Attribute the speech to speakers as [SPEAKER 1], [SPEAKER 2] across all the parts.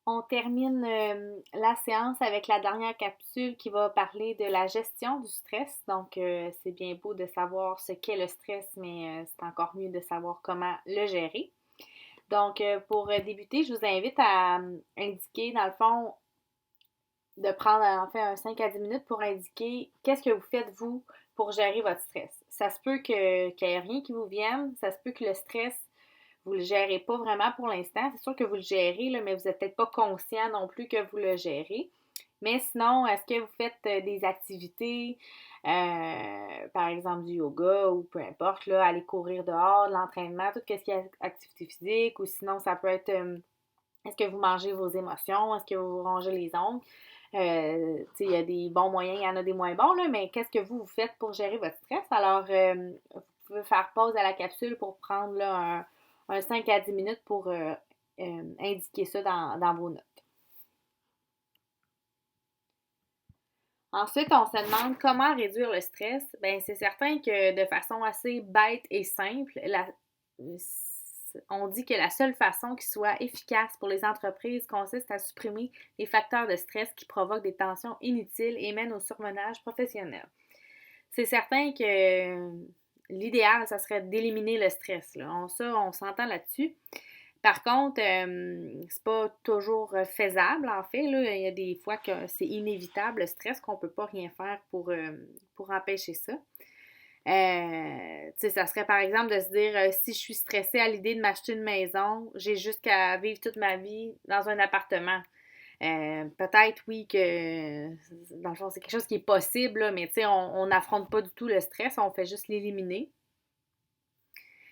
[SPEAKER 1] On termine la séance avec la dernière capsule qui va parler de la gestion du stress. Donc, c'est bien beau de savoir ce qu'est le stress, mais c'est encore mieux de savoir comment le gérer. Donc, pour débuter, je vous invite à indiquer, dans le fond, de prendre en fait un 5 à 10 minutes pour indiquer qu'est-ce que vous faites, vous, pour gérer votre stress. Ça se peut qu'il n'y ait rien qui vous vienne, ça se peut que le stress vous le gérez pas vraiment pour l'instant. C'est sûr que vous le gérez, là, mais vous n'êtes peut-être pas conscient non plus que vous le gérez. Mais sinon, est-ce que vous faites des activités, par exemple du yoga ou peu importe, là, aller courir dehors, de l'entraînement, tout ce qui est activité physique, ou sinon ça peut être est-ce que vous mangez vos émotions, est-ce que vous rongez les ongles? Il y a des bons moyens, il y en a des moins bons, là, mais qu'est-ce que vous faites pour gérer votre stress? Alors, vous pouvez faire pause à la capsule pour prendre là, un 5 à 10 minutes pour indiquer ça dans vos notes. Ensuite, on se demande comment réduire le stress. Ben, c'est certain que de façon assez bête et simple, on dit que la seule façon qui soit efficace pour les entreprises consiste à supprimer les facteurs de stress qui provoquent des tensions inutiles et mènent au surmenage professionnel. C'est certain que l'idéal, ça serait d'éliminer le stress. Là. On s'entend là-dessus. Par contre, c'est pas toujours faisable, en fait. Là. Il y a des fois que c'est inévitable, le stress, qu'on peut pas rien faire pour empêcher ça. Ça serait par exemple de se dire si je suis stressée à l'idée de m'acheter une maison, j'ai juste qu'à vivre toute ma vie dans un appartement. Peut-être, oui, que dans le fond, c'est quelque chose qui est possible, là, mais on n'affronte pas du tout le stress, on fait juste l'éliminer.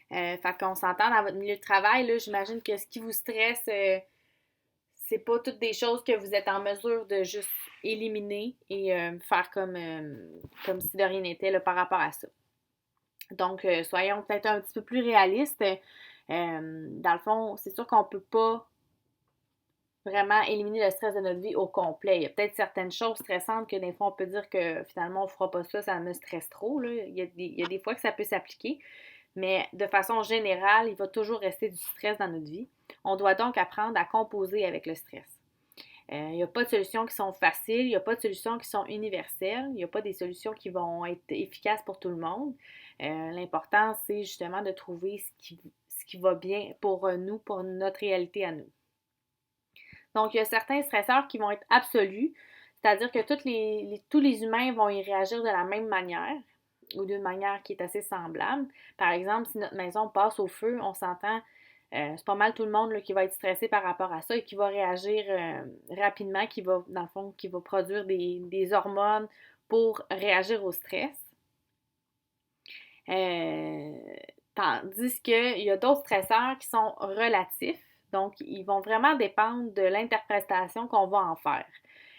[SPEAKER 1] Fait qu'on s'entend dans votre milieu de travail, là, j'imagine que ce qui vous stresse, c'est pas toutes des choses que vous êtes en mesure de juste éliminer et faire comme si de rien n'était là, par rapport à ça. Donc, soyons peut-être un petit peu plus réalistes. Dans le fond, c'est sûr qu'on peut pas vraiment éliminer le stress de notre vie au complet. Il y a peut-être certaines choses stressantes que des fois on peut dire que finalement on fera pas ça, ça me stresse trop. Là. Il y a des fois que ça peut s'appliquer, mais de façon générale, il va toujours rester du stress dans notre vie. On doit donc apprendre à composer avec le stress. Il n'y a pas de solutions qui sont faciles, il n'y a pas de solutions qui sont universelles, il n'y a pas des solutions qui vont être efficaces pour tout le monde. L'important, c'est justement de trouver ce qui va bien pour nous, pour notre réalité à nous. Donc, il y a certains stresseurs qui vont être absolus, c'est-à-dire que tous les humains vont y réagir de la même manière ou d'une manière qui est assez semblable. Par exemple, si notre maison passe au feu, on s'entend, c'est pas mal tout le monde là, qui va être stressé par rapport à ça et qui va réagir rapidement, qui va, dans le fond, qui va produire des hormones pour réagir au stress. Euh, Tandis qu'il y a d'autres stresseurs qui sont relatifs, donc ils vont vraiment dépendre de l'interprétation qu'on va en faire.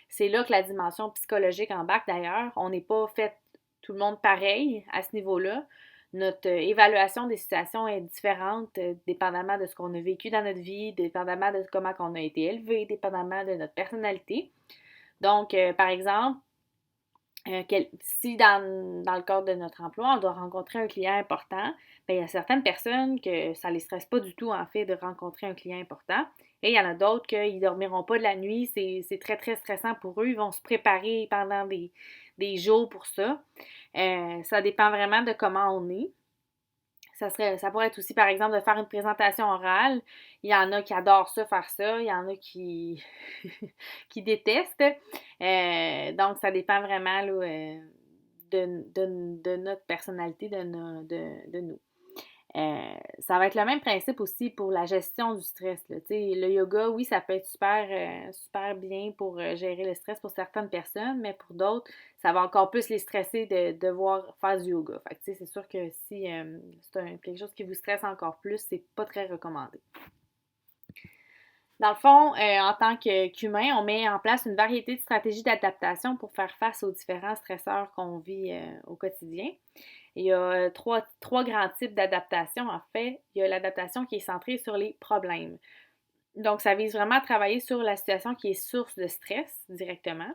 [SPEAKER 1] C'est là que la dimension psychologique embarque d'ailleurs. On n'est pas fait tout le monde pareil à ce niveau-là. Notre évaluation des situations est différente dépendamment de ce qu'on a vécu dans notre vie, dépendamment de comment on a été élevé, dépendamment de notre personnalité. Donc, par exemple, si dans le cadre de notre emploi, on doit rencontrer un client important, bien, il y a certaines personnes que ça ne les stresse pas du tout, en fait, de rencontrer un client important. Et il y en a d'autres qu'ils ne dormiront pas de la nuit. C'est très, très stressant pour eux. Ils vont se préparer pendant des jours pour ça. Ça dépend vraiment de comment on est. Ça pourrait être aussi, par exemple, de faire une présentation orale. Il y en a qui adorent ça, faire ça. Il y en a qui, qui détestent. Donc, ça dépend vraiment là, de notre personnalité, de nous. Ça va être le même principe aussi pour la gestion du stress. Là. Le yoga, oui, ça peut être super bien pour gérer le stress pour certaines personnes, mais pour d'autres, ça va encore plus les stresser de devoir faire du yoga. Fait que, c'est sûr que si c'est quelque chose qui vous stresse encore plus, c'est pas très recommandé. Dans le fond, en tant qu'humain, on met en place une variété de stratégies d'adaptation pour faire face aux différents stresseurs qu'on vit au quotidien. Il y a trois grands types d'adaptation, en fait. Il y a l'adaptation qui est centrée sur les problèmes. Donc, ça vise vraiment à travailler sur la situation qui est source de stress directement.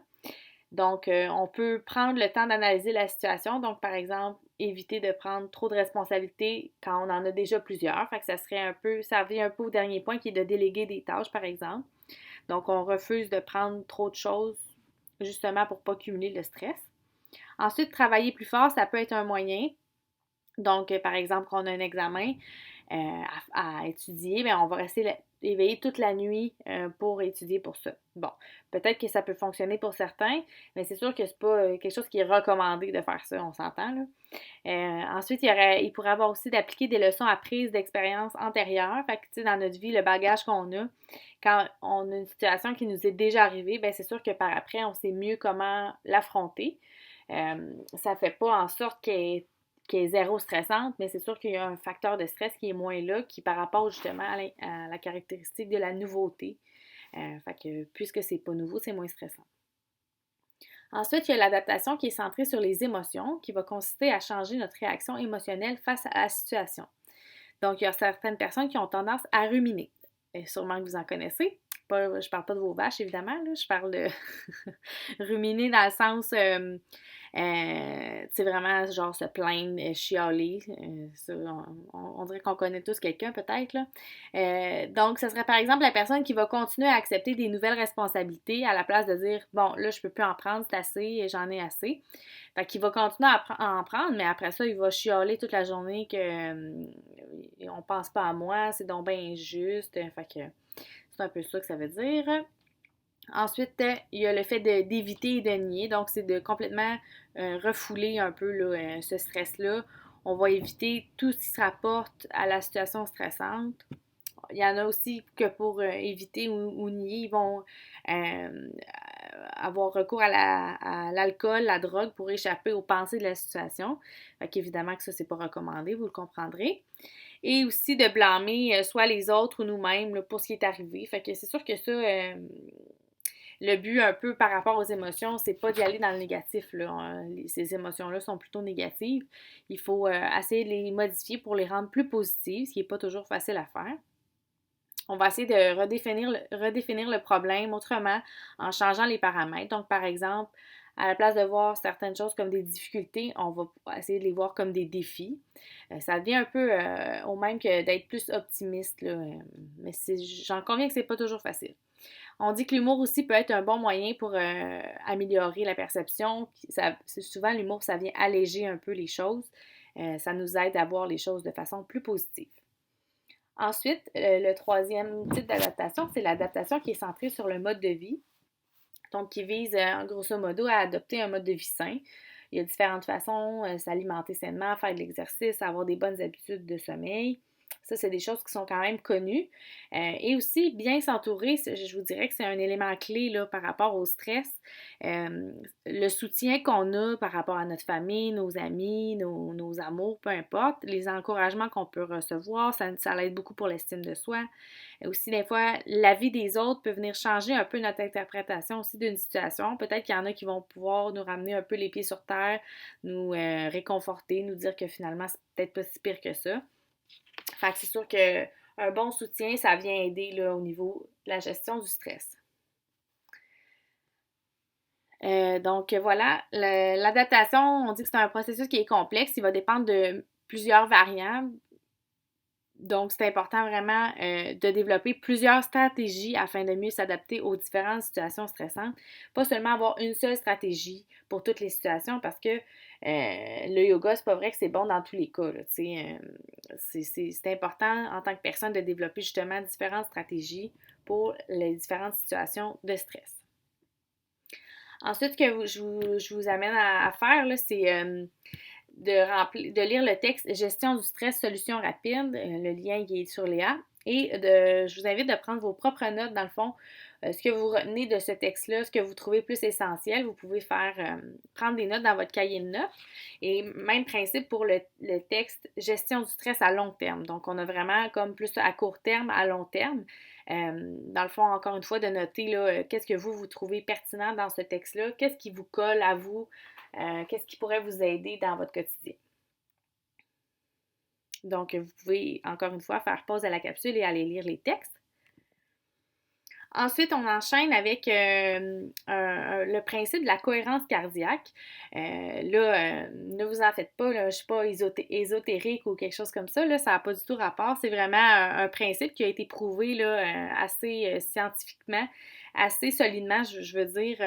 [SPEAKER 1] Donc, on peut prendre le temps d'analyser la situation. Donc, par exemple, éviter de prendre trop de responsabilités quand on en a déjà plusieurs. Fait que ça revient un peu au dernier point qui est de déléguer des tâches, par exemple. Donc, on refuse de prendre trop de choses justement pour ne pas cumuler le stress. Ensuite, travailler plus fort, ça peut être un moyen. Donc, par exemple, quand on a un examen à étudier, bien, on va rester éveillé toute la nuit pour étudier pour ça. Bon, peut-être que ça peut fonctionner pour certains, mais c'est sûr que c'est pas quelque chose qui est recommandé de faire ça, on s'entend là. Ensuite, il pourrait avoir aussi d'appliquer des leçons apprises d'expériences antérieures. Fait que, tu sais, dans notre vie, le bagage qu'on a, quand on a une situation qui nous est déjà arrivée, bien, c'est sûr que par après, on sait mieux comment l'affronter. Ça fait pas en sorte qu'elle est zéro stressante, mais c'est sûr qu'il y a un facteur de stress qui est moins là, qui par rapport justement à la caractéristique de la nouveauté. Fait que puisque c'est pas nouveau, c'est moins stressant. Ensuite, il y a l'adaptation qui est centrée sur les émotions, qui va consister à changer notre réaction émotionnelle face à la situation. Donc, il y a certaines personnes qui ont tendance à ruminer. Et sûrement que vous en connaissez. Je parle pas de vos vaches, évidemment. Là, je parle de ruminer dans le sens, c'est vraiment genre se plaindre, chialer. On dirait qu'on connaît tous quelqu'un, peut-être. Là. Donc, ce serait par exemple la personne qui va continuer à accepter des nouvelles responsabilités à la place de dire, bon, là, je peux plus en prendre, c'est assez, j'en ai assez. Fait qu'il va continuer à en prendre, mais après ça, il va chialer toute la journée que on pense pas à moi, c'est donc bien injuste. Fait que c'est un peu ça que ça veut dire. Ensuite, il y a le fait d'éviter et de nier. Donc, c'est de complètement refouler un peu là, ce stress-là. On va éviter tout ce qui se rapporte à la situation stressante. Il y en a aussi que pour éviter ou nier, ils vont avoir recours à l'alcool, la drogue pour échapper aux pensées de la situation. Fait qu'évidemment que ça, c'est pas recommandé, vous le comprendrez. Et aussi de blâmer soit les autres ou nous-mêmes là, pour ce qui est arrivé. Fait que c'est sûr que ça, le but un peu par rapport aux émotions, c'est pas d'y aller dans le négatif. Là. Ces émotions-là sont plutôt négatives. Il faut essayer de les modifier pour les rendre plus positives, ce qui n'est pas toujours facile à faire. On va essayer de redéfinir le problème autrement en changeant les paramètres. Donc, par exemple, à la place de voir certaines choses comme des difficultés, on va essayer de les voir comme des défis. Ça devient un peu au même que d'être plus optimiste, là, mais j'en conviens que c'est pas toujours facile. On dit que l'humour aussi peut être un bon moyen pour améliorer la perception. Souvent, l'humour, ça vient alléger un peu les choses. Ça nous aide à voir les choses de façon plus positive. Ensuite, le troisième type d'adaptation, c'est l'adaptation qui est centrée sur le mode de vie. Donc, qui vise, grosso modo, à adopter un mode de vie sain. Il y a différentes façons, s'alimenter sainement, faire de l'exercice, avoir des bonnes habitudes de sommeil. Ça, c'est des choses qui sont quand même connues. Et aussi, bien s'entourer, je vous dirais que c'est un élément clé là, par rapport au stress. Le soutien qu'on a par rapport à notre famille, nos amis, nos amours, peu importe, les encouragements qu'on peut recevoir, ça l'aide beaucoup pour l'estime de soi. Et aussi, des fois, la vie des autres peut venir changer un peu notre interprétation aussi d'une situation. Peut-être qu'il y en a qui vont pouvoir nous ramener un peu les pieds sur terre, nous réconforter, nous dire que finalement, c'est peut-être pas si pire que ça. Fait que c'est sûr qu'un bon soutien, ça vient aider là, au niveau de la gestion du stress. Donc voilà, l'adaptation, on dit que c'est un processus qui est complexe, il va dépendre de plusieurs variables. Donc, c'est important vraiment de développer plusieurs stratégies afin de mieux s'adapter aux différentes situations stressantes. Pas seulement avoir une seule stratégie pour toutes les situations parce que le yoga, c'est pas vrai que c'est bon dans tous les cas. Là, c'est important en tant que personne de développer justement différentes stratégies pour les différentes situations de stress. Ensuite, ce que je vous amène à faire, là, c'est de lire le texte Gestion du stress, solution rapide. Le lien est sur Léa. Et je vous invite de prendre vos propres notes, dans le fond, ce que vous retenez de ce texte-là, ce que vous trouvez plus essentiel. Vous pouvez prendre des notes dans votre cahier de notes. Et même principe pour le texte Gestion du stress à long terme. Donc, on a vraiment comme plus à court terme, à long terme. Dans le fond, encore une fois, de noter là, qu'est-ce que vous trouvez pertinent dans ce texte-là, qu'est-ce qui vous colle à vous, qu'est-ce qui pourrait vous aider dans votre quotidien. Donc, vous pouvez, encore une fois, faire pause à la capsule et aller lire les textes. Ensuite, on enchaîne avec le principe de la cohérence cardiaque. Ne vous en faites pas, là, je ne suis pas ésotérique ou quelque chose comme ça, là, ça n'a pas du tout rapport. C'est vraiment un principe qui a été prouvé là, assez scientifiquement, assez solidement, je veux dire,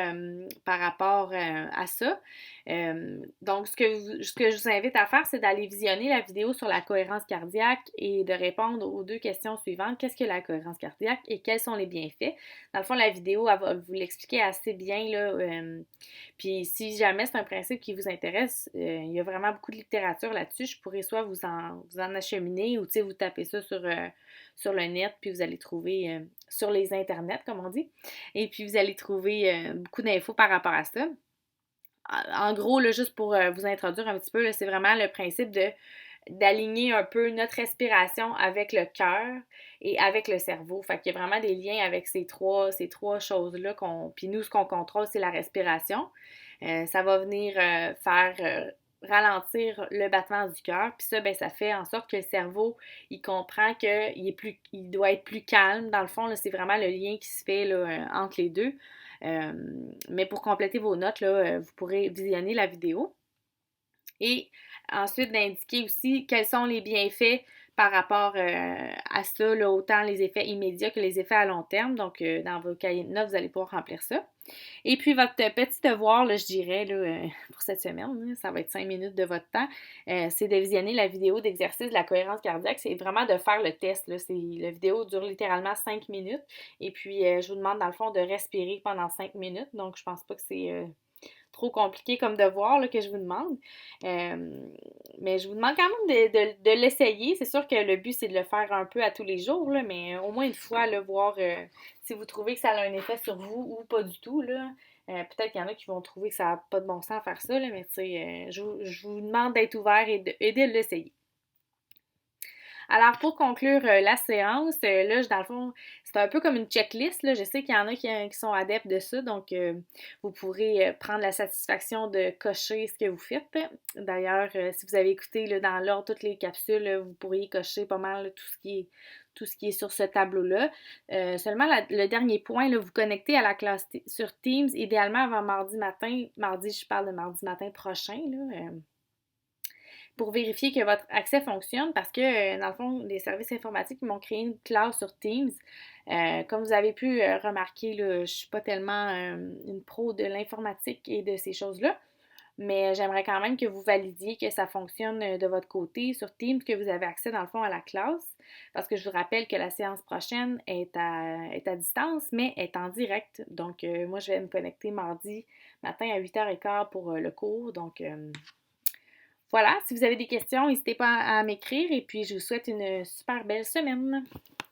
[SPEAKER 1] par rapport à ça. Donc, ce que je vous invite à faire, c'est d'aller visionner la vidéo sur la cohérence cardiaque et de répondre aux deux questions suivantes. Qu'est-ce que la cohérence cardiaque et quels sont les bienfaits? Dans le fond, la vidéo, elle va vous l'expliquer assez bien, là. Puis si jamais c'est un principe qui vous intéresse, il y a vraiment beaucoup de littérature là-dessus. Je pourrais soit vous en acheminer ou, tu sais, vous tapez ça sur le net, puis vous allez trouver sur les internets, comme on dit. Et puis, vous allez trouver beaucoup d'infos par rapport à ça. En gros, là, juste pour vous introduire un petit peu, là, c'est vraiment le principe d'aligner un peu notre respiration avec le cœur et avec le cerveau. Fait qu'il y a vraiment des liens avec ces trois choses-là. Puis nous, ce qu'on contrôle, c'est la respiration. Ça va venir faire ralentir le battement du cœur. Puis ça, ben, ça fait en sorte que le cerveau, il comprend il doit être plus calme. Dans le fond, là, c'est vraiment le lien qui se fait là, entre les deux. Euh, mais pour compléter vos notes, là, vous pourrez visionner la vidéo. Et ensuite, d'indiquer aussi quels sont les bienfaits par rapport à ça, là, autant les effets immédiats que les effets à long terme. Donc, dans vos cahiers de notes, vous allez pouvoir remplir ça. Et puis, votre petit devoir, là, je dirais, là, pour cette semaine, là, ça va être 5 minutes de votre temps, c'est de visionner la vidéo d'exercice de la cohérence cardiaque. C'est vraiment de faire le test. Là. La vidéo dure littéralement 5 minutes. Et puis, je vous demande, dans le fond, de respirer pendant 5 minutes. Donc, je pense pas que c'est trop compliqué comme devoir là, que je vous demande. Mais je vous demande quand même de l'essayer. C'est sûr que le but, c'est de le faire un peu à tous les jours, là, mais au moins une fois, là, voir si vous trouvez que ça a un effet sur vous ou pas du tout. Là. Peut-être qu'il y en a qui vont trouver que ça n'a pas de bon sens à faire ça, là, mais je vous demande d'être ouvert et de l'essayer. Alors, pour conclure la séance, là, dans le fond, c'est un peu comme une checklist. Là. Je sais qu'il y en a qui sont adeptes de ça, donc vous pourrez prendre la satisfaction de cocher ce que vous faites. D'ailleurs, si vous avez écouté là, dans l'ordre toutes les capsules, vous pourriez cocher pas mal là, tout ce qui est sur ce tableau-là. Seulement, le dernier point, là, vous connectez à la classe sur Teams, idéalement avant mardi matin. Mardi, je parle de mardi matin prochain, là, pour vérifier que votre accès fonctionne parce que, dans le fond, les services informatiques m'ont créé une classe sur Teams. Comme vous avez pu remarquer, là, je ne suis pas tellement une pro de l'informatique et de ces choses-là, mais j'aimerais quand même que vous validiez que ça fonctionne de votre côté sur Teams, que vous avez accès, dans le fond, à la classe, parce que je vous rappelle que la séance prochaine est à distance, mais est en direct. Donc, moi, je vais me connecter mardi matin à 8h15 pour le cours, donc... voilà, si vous avez des questions, n'hésitez pas à m'écrire et puis je vous souhaite une super belle semaine.